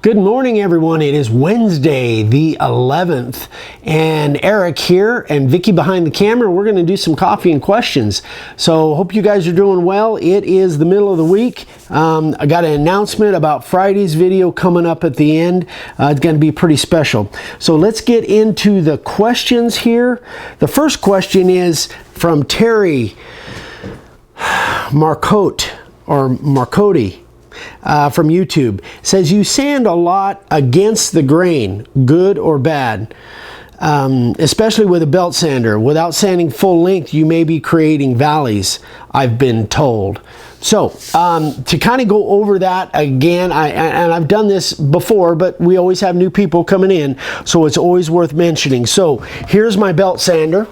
Good morning, everyone. It is Wednesday, the 11th, and Eric here and Vicky behind the camera. We're going to do some coffee and questions. So hope you guys are doing well. It is the middle of the week. I got an announcement about Friday's video coming up at the end. It's going to be pretty special. So let's get into the questions here. The first question is from Terry Marcotte or Marcotti. From YouTube. Says you sand a lot against the grain, good or bad, especially with a belt sander. Without sanding full length, you may be creating valleys, I've been told. So to kind of go over that again, I've done this before, but we always have new people coming in, so it's always worth mentioning. So here's my belt sander.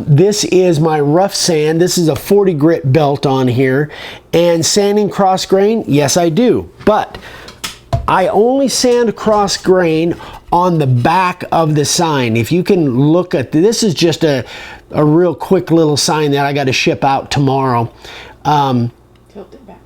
This is my rough sand. This is a 40 grit belt on here. And sanding cross grain, yes I do. But I only sand cross grain on the back of the sign. If you can look at, this is just a real quick little sign that I got to ship out tomorrow. Tilt it back.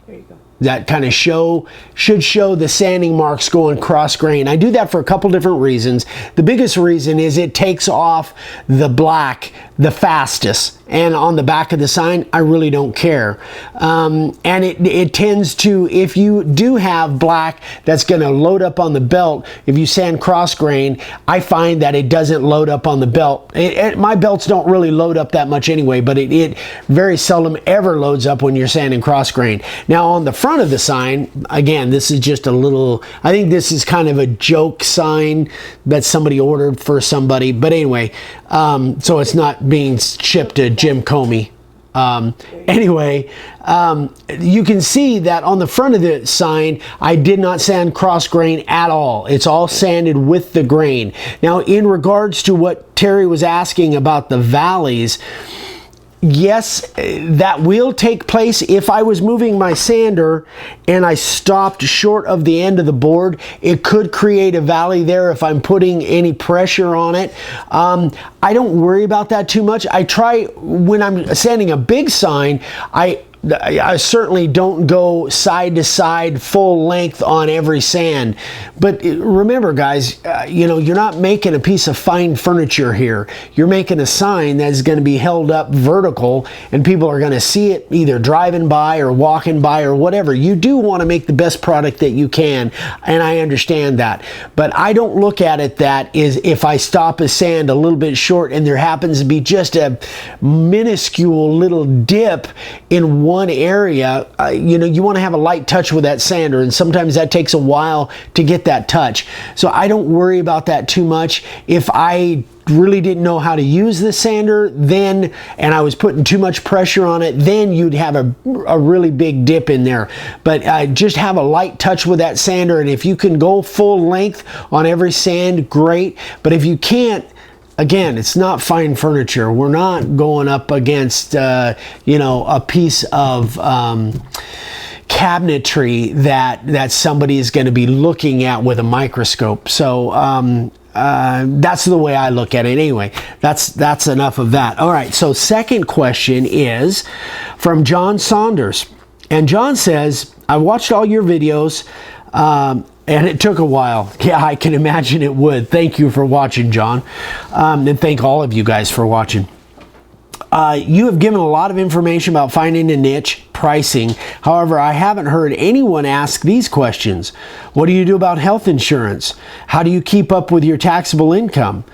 There you go. That kind of should show the sanding marks going cross grain. I do that for a couple different reasons. The biggest reason is it takes off the black the fastest, and on the back of the sign I really don't care. And it tends to, if you do have black that's going to load up on the belt, if you sand cross grain, I find that it doesn't load up on the belt. My belts don't really load up that much anyway, but it very seldom ever loads up when you're sanding cross grain. Now on the front of the sign, again, this is just a little, I think this is kind of a joke sign that somebody ordered for somebody, but anyway, so it's not being shipped to Jim Comey. Anyway, you can see that on the front of the sign, I did not sand cross grain at all. It's all sanded with the grain. Now, in regards to what Terry was asking about the valleys, yes, that will take place. If I was moving my sander and I stopped short of the end of the board, it could create a valley there if I'm putting any pressure on it. I don't worry about that too much. I try, when I'm sanding a big sign, I certainly don't go side to side full length on every sand. But remember, guys, you know, you're not making a piece of fine furniture here. You're making a sign that's going to be held up vertical, and people are going to see it either driving by or walking by or whatever. You do want to make the best product that you can, and I understand that. But I don't look at it that is, if I stop a sand a little bit short and there happens to be just a minuscule little dip in one area, you know, you want to have a light touch with that sander, and sometimes that takes a while to get that touch. So I don't worry about that too much. If I really didn't know how to use the sander then, and I was putting too much pressure on it, then you'd have a really big dip in there. But just have a light touch with that sander, and if you can go full length on every sand, great. But if you can't, again, it's not fine furniture. We're not going up against, you know, a piece of cabinetry that somebody is going to be looking at with a microscope. So that's the way I look at it. Anyway, that's enough of that. All right, so second question is from John Saunders. And John says, I watched all your videos, and it took a while. Yeah, I can imagine it would. Thank you for watching, John. And thank all of you guys for watching. You have given a lot of information about finding a niche, pricing. However, I haven't heard anyone ask these questions. What do you do about health insurance? How do you keep up with your taxable income?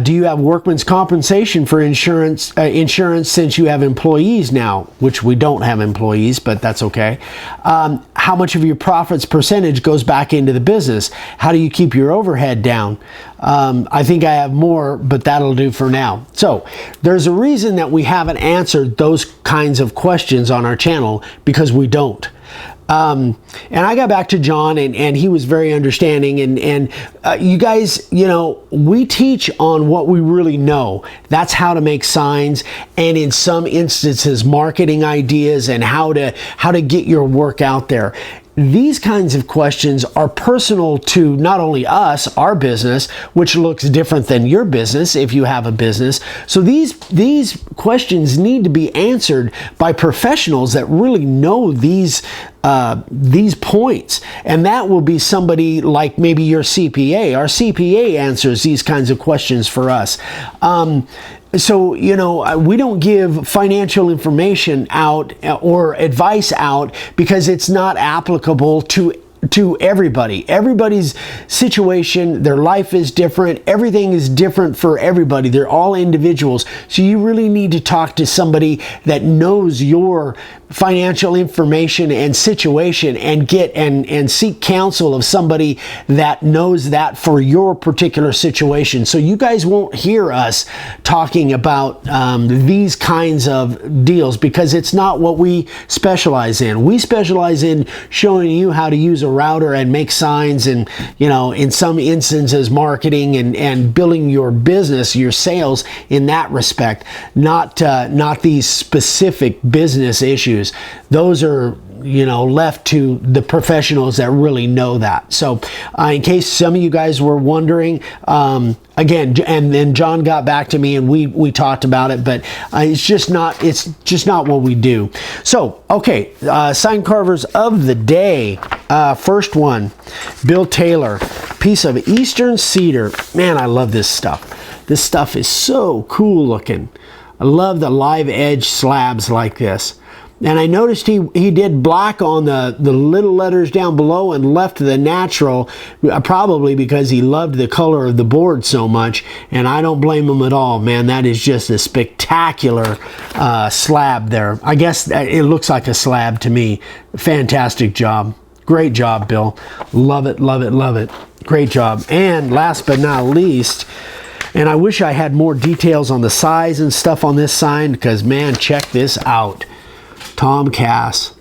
Do you have workman's compensation for insurance since you have employees now, which we don't have employees, but that's okay. How much of your profits percentage goes back into the business? How do you keep your overhead down? I think I have more, but that'll do for now. So there's a reason that we haven't answered those kinds of questions on our channel, because we don't. And I got back to John, and he was very understanding, and you guys, you know, we teach on what we really know. That's how to make signs, and in some instances marketing ideas, and how to get your work out there. these kinds of questions are personal to not only us, our business, which looks different than your business if you have a business. So these questions need to be answered by professionals that really know these points, and that will be somebody like maybe your CPA. Our CPA answers these kinds of questions for us. So, you know, we don't give financial information out or advice out because it's not applicable to everybody. Everybody's situation, their life is different. Everything is different for everybody. They're all individuals. So you really need to talk to somebody that knows your financial information and situation and get and seek counsel of somebody that knows that for your particular situation. So you guys won't hear us talking about these kinds of deals because it's not what we specialize in. We specialize in showing you how to use a router and make signs and, you know, in some instances marketing and building your business, your sales in that respect, not these specific business issues. Those are, you know, left to the professionals that really know that. So in case some of you guys were wondering, again, and then John got back to me and we talked about it, but it's just not what we do. So, okay, sign carvers of the day. First one, Bill Taylor, piece of Eastern cedar. Man, I love this stuff. This stuff is so cool looking. I love the live edge slabs like this. And I noticed he did black on the little letters down below and left the natural, probably because he loved the color of the board so much. And I don't blame him at all, man. That is just a spectacular slab there. I guess it looks like a slab to me. Fantastic job. Great job, Bill. Love it, love it, love it. Great job. And last but not least, and I wish I had more details on the size and stuff on this sign because, man, check this out. Tom Cass.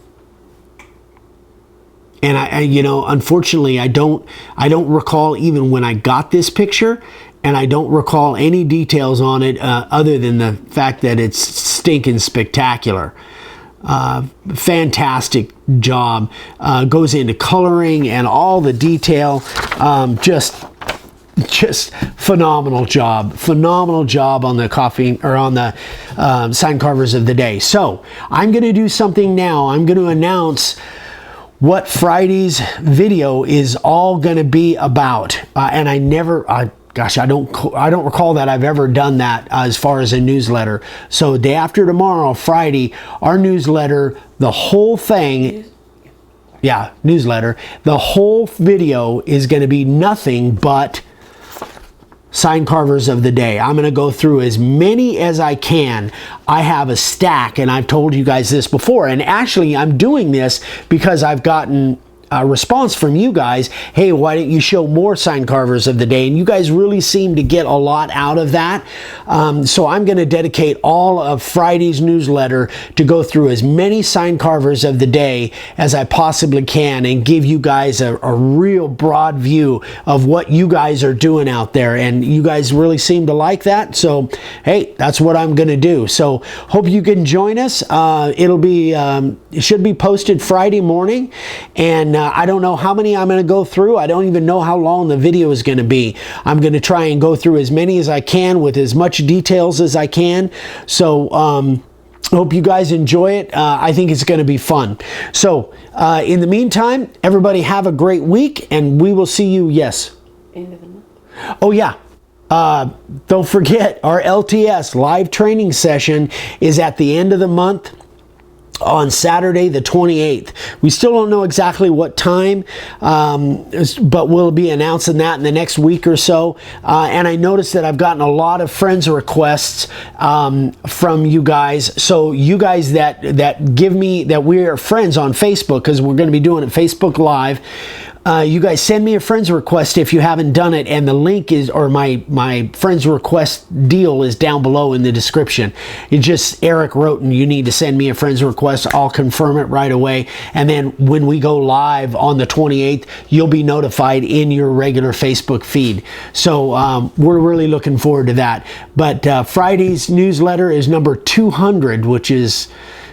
And I you know, unfortunately, I don't recall even when I got this picture, and I don't recall any details on it other than the fact that it's stinking spectacular. Fantastic job. Goes into coloring and all the detail. Just phenomenal job on the coffee or on the sign carvers of the day. So I'm going to do something now. I'm going to announce what Friday's video is all going to be about. And I don't recall that I've ever done that as far as a newsletter. So day after tomorrow, Friday, our newsletter, the whole thing. Yeah, newsletter. The whole video is going to be nothing but sign carvers of the day. I'm going to go through as many as I can. I have a stack, and I've told you guys this before, and actually I'm doing this because I've gotten a response from you guys. Hey, why don't you show more sign carvers of the day? And you guys really seem to get a lot out of that. So I'm going to dedicate all of Friday's newsletter to go through as many sign carvers of the day as I possibly can and give you guys a real broad view of what you guys are doing out there. And you guys really seem to like that. So, hey, that's what I'm going to do. So hope you can join us. It should be posted Friday morning. And I don't know how many I'm going to go through. I don't even know how long the video is going to be. I'm going to try and go through as many as I can with as much details as I can. So hope you guys enjoy it. I think it's going to be fun. So in the meantime, everybody have a great week, and we will see you, yes? End of the month. Oh, yeah. Don't forget, our LTS live training session is at the end of the month, on Saturday the 28th. We still don't know exactly what time, but we'll be announcing that in the next week or so. And I noticed that I've gotten a lot of friends requests from you guys. So you guys that give me, that we're friends on Facebook, because we're going to be doing it Facebook Live. You guys send me a friend's request if you haven't done it, and the link is, or my friend's request deal is down below in the description. It's just Eric Roten. You need to send me a friend's request. I'll confirm it right away, and then when we go live on the 28th, you'll be notified in your regular Facebook feed. So we're really looking forward to that. But Friday's newsletter is number 200, which is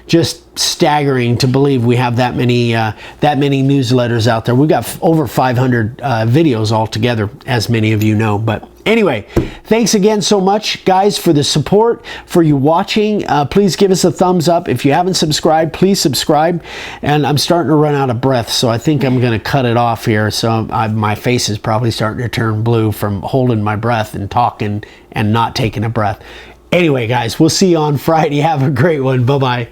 just staggering to believe we have that many newsletters out there. We've got over 500 videos altogether, as many of you know. But anyway, thanks again so much, guys, for the support, for you watching. Please give us a thumbs up. If you haven't subscribed, please subscribe. And I'm starting to run out of breath, so I think I'm going to cut it off here. So my face is probably starting to turn blue from holding my breath and talking and not taking a breath. Anyway, guys, we'll see you on Friday. Have a great one. Bye-bye.